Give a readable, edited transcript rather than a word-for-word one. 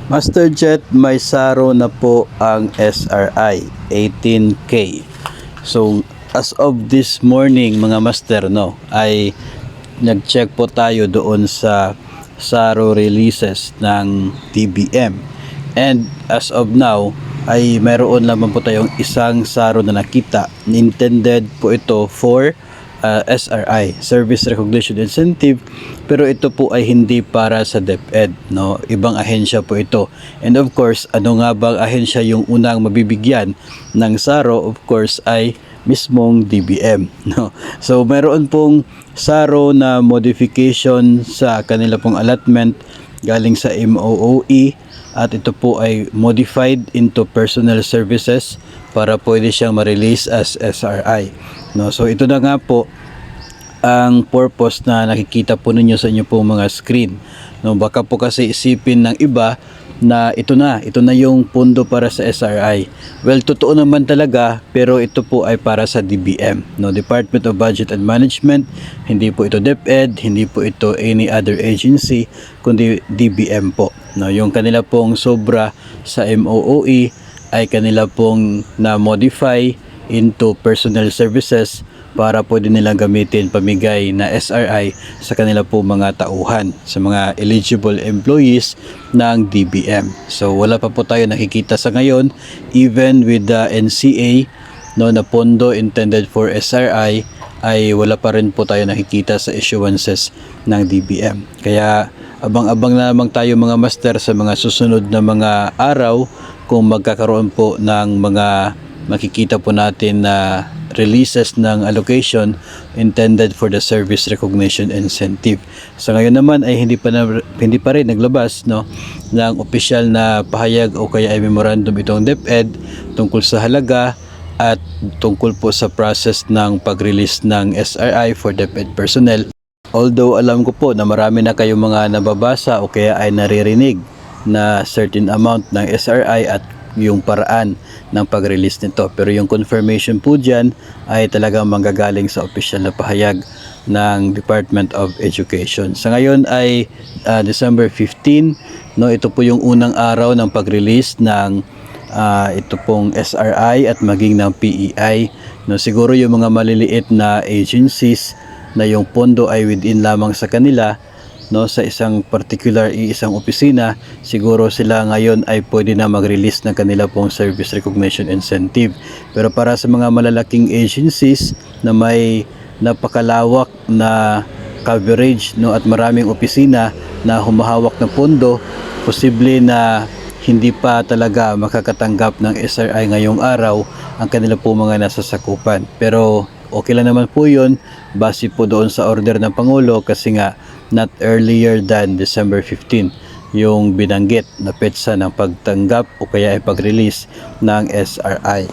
Master Jet, may saro na po ang SRI 18K. So as of this morning mga master, no, ay nag-check po tayo doon sa saro releases ng DBM, and as of now ay mayroon lamang po tayong isang saro na nakita. Intended po ito for SRI, Service Recognition Incentive, pero ito po ay hindi para sa DepEd, no? Ibang ahensya po ito. And of course, ano nga bang ahensya yung unang mabibigyan ng SARO? Of course ay mismong DBM, no? So meron pong SARO na modification sa kanila pong allotment galing sa MOOE, at ito po ay modified into personal services para pwede siyang ma-release as SRI, no? So ito na nga po ang purpose na nakikita po ninyo sa inyo po mga screen, no? Baka po kasi isipin ng iba na ito na yung pondo para sa SRI. Well, totoo naman talaga, pero ito po ay para sa DBM, no? Department of Budget and Management. Hindi po ito DepEd, hindi po ito any other agency, kundi DBM po, no? Yung kanila pong sobra sa MOOE ay kanila pong na-modify into personal services para pwede nilang gamitin pamigay na SRI sa kanila po mga tauhan, sa mga eligible employees ng DBM. So wala pa po tayo nakikita sa ngayon, even with the NCA, no, na pondo intended for SRI, ay wala pa rin po tayo nakikita sa issuances ng DBM. Kaya abang-abang na lamang tayo mga master sa mga susunod na mga araw kung magkakaroon po ng mga makikita po natin na releases ng allocation intended for the service recognition incentive. Sa ngayon naman ay hindi pa rin naglabas, no, ng opisyal na pahayag o kaya ay memorandum itong DepEd tungkol sa halaga at tungkol po sa process ng pag-release ng SRI for DepEd personnel. Although alam ko po na marami na kayong mga nababasa o kaya ay naririnig na certain amount ng SRI at yung paraan ng pag-release nito, pero yung confirmation po dyan ay talagang manggagaling sa official na pahayag ng Department of Education. Sa ngayon ay December 15, no, ito po yung unang araw ng pag-release ng ito pong SRI at maging ng PEI, no. Siguro yung mga maliliit na agencies na yung pondo ay within lamang sa kanila, no, sa isang particular isang opisina, siguro sila ngayon ay pwede na mag-release ng kanila pong service recognition incentive. Pero para sa mga malalaking agencies na may napakalawak na coverage, no, at maraming opisina na humahawak ng pondo, posible na hindi pa talaga makakatanggap ng SRI ngayong araw ang kanila po mga nasasakupan. Pero okay lang naman po yun, base po doon sa order ng Pangulo, kasi nga not earlier than December 15 yung binanggit na petsa ng pagtanggap o kaya ay pag-release ng SRI.